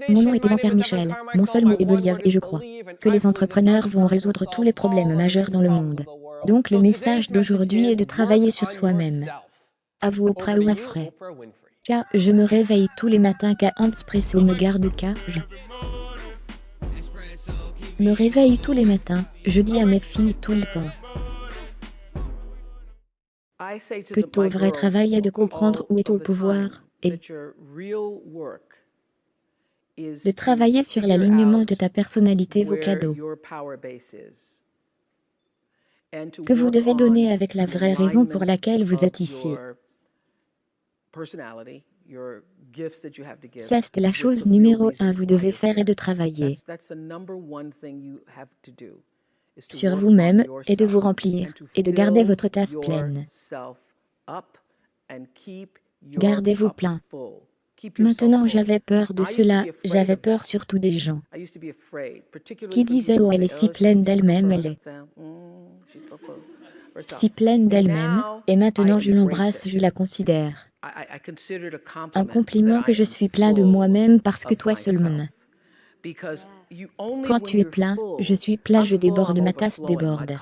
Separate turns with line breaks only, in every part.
Mon nom est Evan Carmichael, mon seul mot est Believe et je crois que les entrepreneurs vont résoudre tous les problèmes majeurs dans le monde. Donc le message d'aujourd'hui est de travailler sur soi-même. À vous Oprah Winfrey. Car je me réveille tous les matins car Espresso me garde car je me réveille tous les matins, je dis à mes filles tout le temps que ton vrai travail est de comprendre où est ton pouvoir et de travailler sur l'alignement de ta personnalité, vos cadeaux que vous devez donner avec la vraie raison pour laquelle vous êtes ici. Ça, c'est la chose numéro 1 vous devez faire et de travailler sur vous-même et de vous remplir et de garder votre tasse pleine. Gardez-vous plein. Maintenant, j'avais peur de cela, j'avais peur surtout des gens qui disaient « Oh, elle est si pleine d'elle-même, elle est si pleine d'elle-même, et maintenant je l'embrasse, je la considère. Un compliment que je suis plein de moi-même parce que toi seulement. Quand tu es plein, je suis plein, je déborde, ma tasse déborde.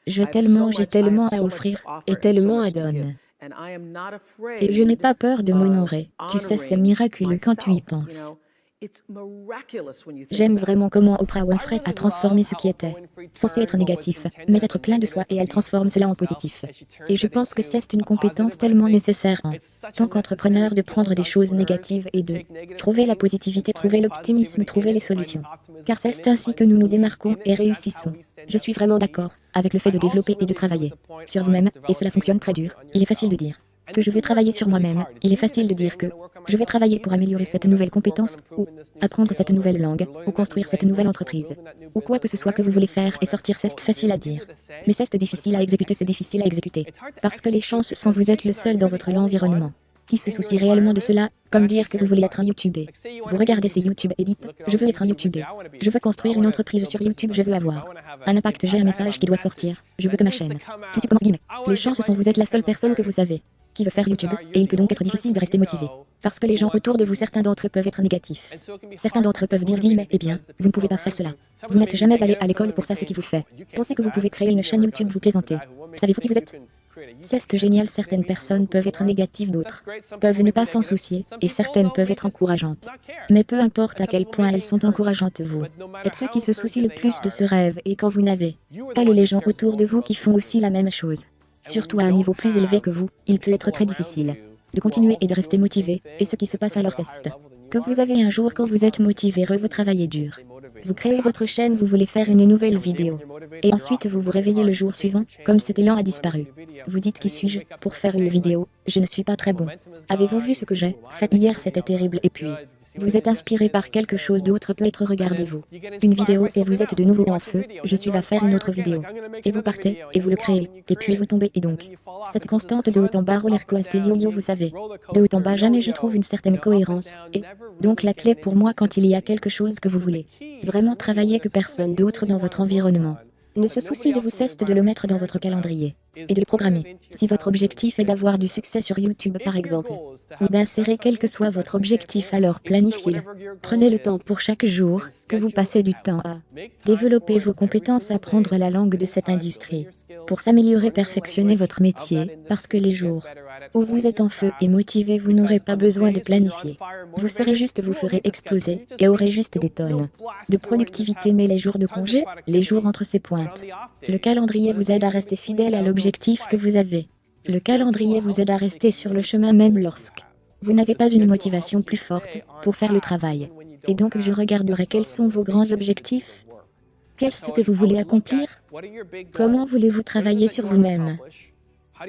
J'ai tellement à offrir et tellement à donner. Et je n'ai pas peur de m'honorer. Tu sais, c'est miraculeux quand tu y penses. J'aime vraiment comment Oprah Winfrey a transformé ce qui était censé être négatif, mais être plein de soi et elle transforme cela en positif. Et je pense que c'est une compétence tellement nécessaire en tant qu'entrepreneur de prendre des choses négatives et de trouver la positivité, trouver l'optimisme, trouver les solutions. Car c'est ainsi que nous nous démarquons et réussissons. Je suis vraiment d'accord avec le fait de développer et de travailler sur vous-même, et cela fonctionne très dur. Il est facile de dire que je vais travailler sur moi-même, il est facile de dire que je vais travailler pour améliorer cette nouvelle compétence, ou apprendre cette nouvelle langue, ou construire cette nouvelle entreprise, ou quoi que ce soit que vous voulez faire et sortir, c'est facile à dire. Mais c'est difficile à exécuter, c'est difficile à exécuter. Parce que les chances sont vous êtes le seul dans votre environnement qui se soucie réellement de cela, comme dire que vous voulez être un YouTuber. Vous regardez ces YouTube et dites, je veux être un YouTuber. Je veux construire une entreprise sur YouTube, je veux avoir un impact, j'ai un message qui doit sortir, je veux que ma chaîne. YouTube commence guillemets. Les chances sont vous êtes la seule personne que vous savez qui veut faire YouTube, et il peut donc être difficile de rester motivé. Parce que les gens autour de vous, certains d'entre eux peuvent être négatifs. Certains d'entre eux peuvent dire guillemets, eh bien, vous ne pouvez pas faire cela. Vous n'êtes jamais allé à l'école pour ça, ce qui vous fait. Pensez que vous pouvez créer une chaîne YouTube, vous plaisantez. Savez-vous qui vous êtes? C'est génial, certaines personnes peuvent être négatives, d'autres peuvent ne pas s'en soucier, et certaines peuvent être encourageantes. Mais peu importe à quel point elles sont encourageantes, vous êtes ceux qui se soucient le plus de ce rêve, et quand vous n'avez pas les gens autour de vous qui font aussi la même chose, surtout à un niveau plus élevé que vous, il peut être très difficile de continuer et de rester motivé, et ce qui se passe alors c'est que vous avez un jour quand vous êtes motivé, vous travaillez dur. Vous créez votre chaîne, vous voulez faire une nouvelle vidéo. Et ensuite vous vous réveillez le jour suivant, comme cet élan a disparu. Vous dites qui suis-je pour faire une vidéo, je ne suis pas très bon. Avez-vous vu ce que j'ai fait hier, c'était terrible, et puis vous êtes inspiré par quelque chose d'autre, peut-être regardez-vous une vidéo et vous êtes de nouveau en feu, je suis à faire une autre vidéo. Et vous partez, et vous le créez, et puis vous tombez, et donc cette constante de haut en bas, roller coaster yo-yo, vous savez. De haut en bas, jamais je trouve une certaine cohérence, et donc la clé pour moi quand il y a quelque chose que vous voulez vraiment travailler que personne d'autre dans votre environnement ne se soucie de vous, c'est de le mettre dans votre calendrier et de le programmer. Si votre objectif est d'avoir du succès sur YouTube par exemple, ou d'insérer quel que soit votre objectif, alors planifiez-le. Prenez le temps pour chaque jour que vous passez du temps à développer vos compétences, apprendre la langue de cette industrie, pour s'améliorer, perfectionner votre métier, parce que les jours où vous êtes en feu et motivé, vous n'aurez pas besoin de planifier. Vous serez juste, vous ferez exploser et aurez juste des tonnes de productivité. Mais les jours de congé, les jours entre ces pointes, le calendrier vous aide à rester fidèle à l'objectif que vous avez. Le calendrier vous aide à rester sur le chemin même lorsque vous n'avez pas une motivation plus forte pour faire le travail. Et donc je regarderai quels sont vos grands objectifs. Qu'est-ce que vous voulez accomplir? Comment voulez-vous travailler sur vous-même?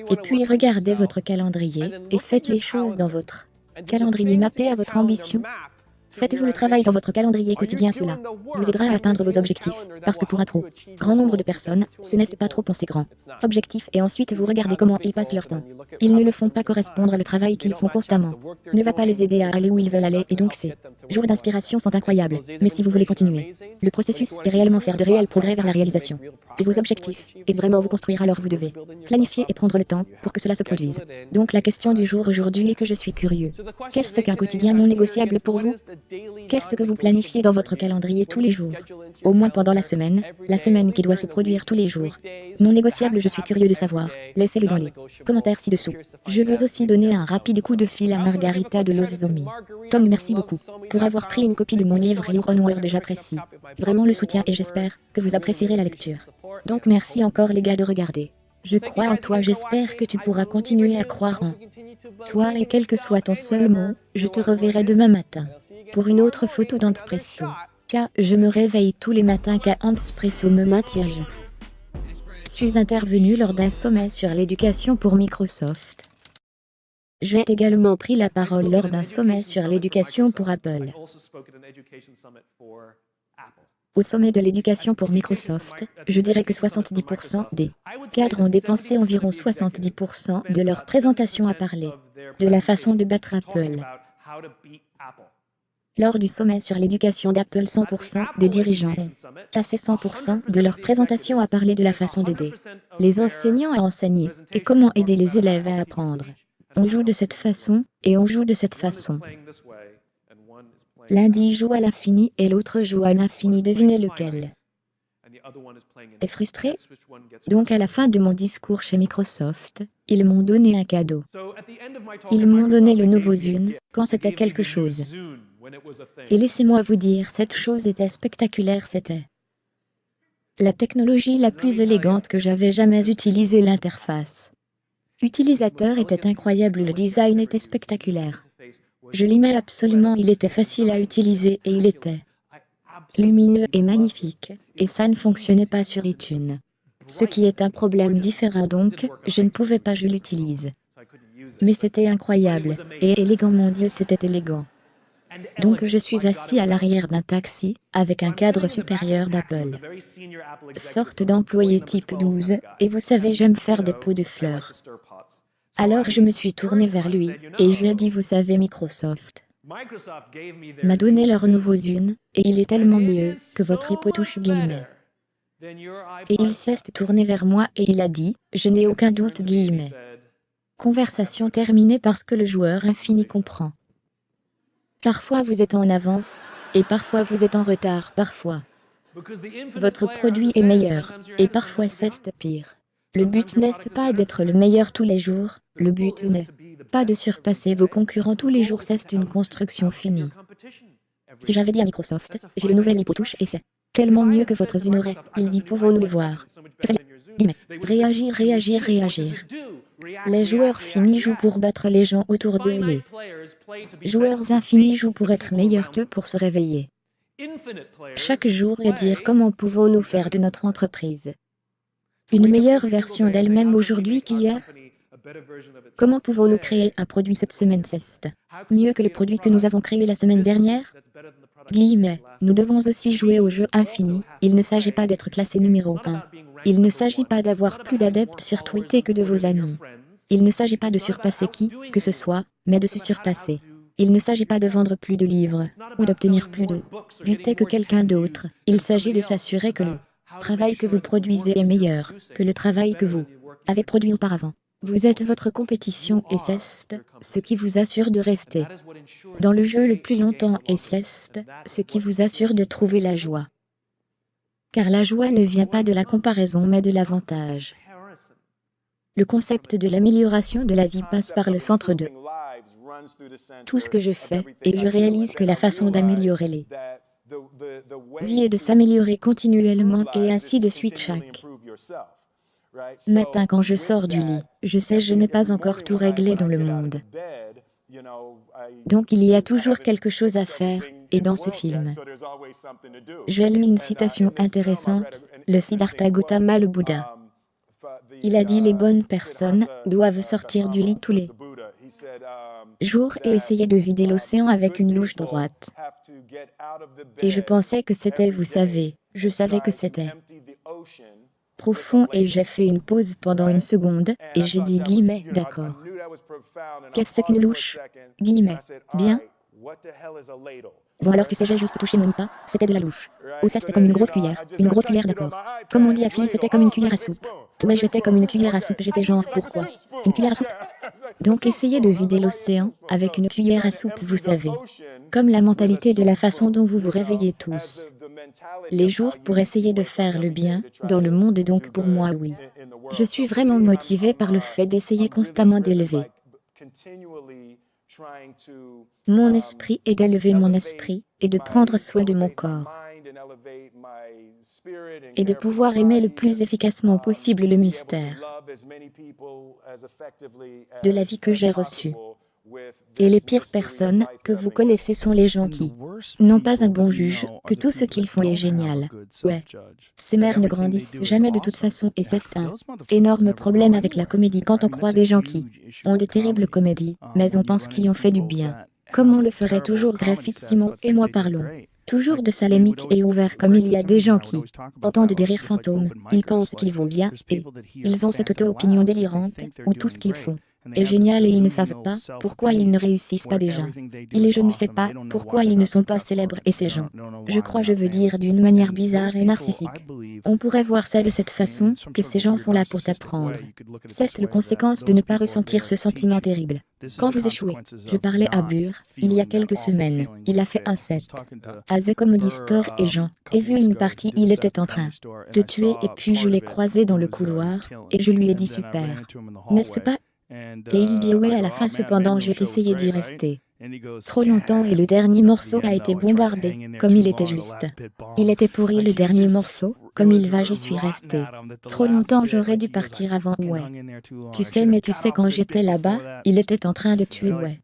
Et puis regardez votre calendrier et faites les choses dans votre calendrier mappé à votre ambition. Faites-vous le travail dans votre calendrier quotidien, cela vous aidera à atteindre vos objectifs, parce que pour un trop grand nombre de personnes, ce n'est pas trop conséquent. Objectif et ensuite vous regardez comment ils passent leur temps. Ils ne le font pas correspondre le travail qu'ils font constamment. Ne va pas les aider à aller où ils veulent aller et donc ces jours d'inspiration sont incroyables, mais si vous voulez continuer, le processus est réellement faire de réels progrès vers la réalisation de vos objectifs et vraiment vous construire, alors vous devez planifier et prendre le temps pour que cela se produise. Donc la question du jour aujourd'hui est que je suis curieux. Qu'est-ce qu'un quotidien non négociable pour vous? Qu'est-ce que vous planifiez dans votre calendrier tous les jours? Au moins pendant la semaine qui doit se produire tous les jours. Non négociable, je suis curieux de savoir. Laissez-le dans les commentaires ci-dessous. Je veux aussi donner un rapide coup de fil à Margarita de Lovezomi. Tom, merci beaucoup pour avoir pris une copie de mon livre Your Own World, j'apprécie vraiment le soutien et j'espère que vous apprécierez la lecture. Donc merci encore les gars de regarder. Je crois en toi, j'espère que tu pourras continuer à croire en toi et quel que soit ton seul mot, je te reverrai demain matin pour une autre photo d'Anspresso. Car je me réveille tous les matins car Anspresso me maintient. Je suis intervenu lors d'un sommet sur l'éducation pour Microsoft. J'ai également pris la parole lors d'un sommet sur l'éducation pour Apple. Au sommet de l'éducation pour Microsoft, je dirais que 70% des cadres ont dépensé environ 70% de leur présentation à parler de la façon de battre Apple. Lors du sommet sur l'éducation d'Apple, 100% des dirigeants ont passé 100% de leur présentation à parler de la façon d'aider les enseignants à enseigner et comment aider les élèves à apprendre. On joue de cette façon et on joue de cette façon. L'un dit joue à l'infini et l'autre joue à l'infini, devinez lequel est frustré. Donc à la fin de mon discours chez Microsoft, ils m'ont donné un cadeau. Ils m'ont donné le nouveau Zune quand c'était quelque chose. Et laissez-moi vous dire, cette chose était spectaculaire, c'était la technologie la plus élégante que j'avais jamais utilisée. L'interface utilisateur était incroyable, le design était spectaculaire. Je l'aimais absolument, il était facile à utiliser et il était lumineux et magnifique, et ça ne fonctionnait pas sur iTunes. Ce qui est un problème différent, donc je ne pouvais pas, je l'utilise. Mais c'était incroyable, et élégant, mon Dieu, c'était élégant. Donc je suis assis à l'arrière d'un taxi, avec un cadre supérieur d'Apple. Sorte d'employé type 12, et vous savez, j'aime faire des pots de fleurs. Alors je me suis tourné vers lui, et je lui ai dit, vous savez, Microsoft m'a donné leur nouveau Zune, et il est tellement mieux que votre iPod touche guillemets. Et il s'est tourné vers moi et il a dit, je n'ai aucun doute guillemets. Conversation terminée parce que le joueur infini comprend. Parfois vous êtes en avance, et parfois vous êtes en retard, parfois votre produit est meilleur, et parfois c'est pire. Le but n'est pas d'être le meilleur tous les jours, le but n'est pas de surpasser vos concurrents tous les jours, c'est une construction finie. Si j'avais dit à Microsoft, j'ai le nouvel iPod touche et c'est tellement mieux que votre Zune aurait, il dit, pouvons-nous le voir? Réagir, réagir, réagir. Les joueurs finis jouent pour battre les gens autour d'eux, les joueurs infinis jouent pour être meilleurs qu'eux, pour se réveiller chaque jour et dire comment pouvons-nous faire de notre entreprise une meilleure version d'elle-même aujourd'hui qu'hier. Comment pouvons-nous créer un produit cette semaine, c'est mieux que le produit que nous avons créé la semaine dernière? Guillemets, nous devons aussi jouer au jeu infini, il ne s'agit pas d'être classé numéro 1. Il ne s'agit pas d'avoir plus d'adeptes sur Twitter que de vos amis. Il ne s'agit pas de surpasser qui que ce soit, mais de se surpasser. Il ne s'agit pas de vendre plus de livres, ou d'obtenir plus de vues que quelqu'un d'autre. Il s'agit de s'assurer que le travail que vous produisez est meilleur que le travail que vous avez produit auparavant. Vous êtes votre compétition et c'est ce qui vous assure de rester dans le jeu le plus longtemps et c'est ce qui vous assure de trouver la joie. Car la joie ne vient pas de la comparaison mais de l'avantage. Le concept de l'amélioration de la vie passe par le centre de tout ce que je fais et je réalise que la façon d'améliorer les vies est de s'améliorer continuellement et ainsi de suite chaque matin quand je sors du lit. Je sais, je n'ai pas encore tout réglé dans le monde. Donc il y a toujours quelque chose à faire, et dans ce film, j'ai lu une citation intéressante, le Siddhartha Gautama, le Bouddha. Il a dit, les bonnes personnes doivent sortir du lit tous les jour et essayer de vider l'océan avec une louche droite. Et je pensais que c'était, vous savez, je savais que c'était profond et j'ai fait une pause pendant une seconde, et j'ai dit guillemets, d'accord. Qu'est-ce qu'une louche? Guillemets. Bien. Bon alors tu sais, j'ai juste touché mon nippa, c'était de la louche. Ou ça c'était comme une grosse cuillère d'accord. Comme on dit à fille, c'était comme une cuillère à soupe. Ouais, j'étais comme une cuillère à soupe, j'étais genre, pourquoi? Une cuillère à soupe? Donc essayez de vider l'océan avec une cuillère à soupe, vous savez. Comme la mentalité de la façon dont vous vous réveillez tous. Les jours pour essayer de faire le bien dans le monde et donc pour moi oui. Je suis vraiment motivée par le fait d'essayer constamment d'élever mon esprit et d'élever mon esprit et de prendre soin de mon corps et de pouvoir aimer le plus efficacement possible le mystère de la vie que j'ai reçue. Et les pires personnes que vous connaissez sont les gens qui n'ont pas un bon juge, que tout ce qu'ils font est génial. Ouais. Ces mères ne grandissent jamais de toute façon et c'est un énorme problème avec la comédie quand on croit des gens qui ont de terribles comédies, mais on pense qu'ils ont fait du bien. Comme on le ferait toujours Griffith Simon et moi parlons. Toujours de salémique et ouvert comme il y a des gens qui entendent des rires fantômes, ils pensent qu'ils vont bien et ils ont cette auto-opinion délirante où tout ce qu'ils font est génial et ils ne savent pas pourquoi ils ne réussissent pas déjà. Et je ne sais pas pourquoi ils ne sont pas célèbres et ces gens. Je veux dire d'une manière bizarre et narcissique. On pourrait voir ça de cette façon, que ces gens sont là pour t'apprendre. C'est la conséquence de ne pas ressentir ce sentiment terrible. Quand vous échouez, je parlais à Burr, il y a quelques semaines, il a fait un set à The Comedy Store et Jean, et vu une partie il était en train de tuer et puis je l'ai croisé dans le couloir, et je lui ai dit super. N'est-ce pas? Et il dit ouais à la fin cependant j'ai essayé d'y rester trop longtemps et le dernier morceau a été bombardé, comme il était juste. Il était pourri le dernier morceau, comme il va j'y suis resté. Trop longtemps j'aurais dû partir avant, ouais. Tu sais quand j'étais là-bas, il était en train de tuer, ouais.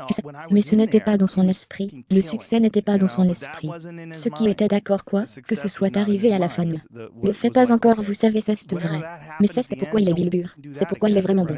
Tu sais, mais ce n'était pas dans son esprit, le succès n'était pas dans son esprit. Ce qui était d'accord quoi, que ce soit arrivé à la fin. Le fait pas encore, vous savez, c'est vrai. Mais ça c'est pourquoi il est Bill Burr, c'est pourquoi il est vraiment bon.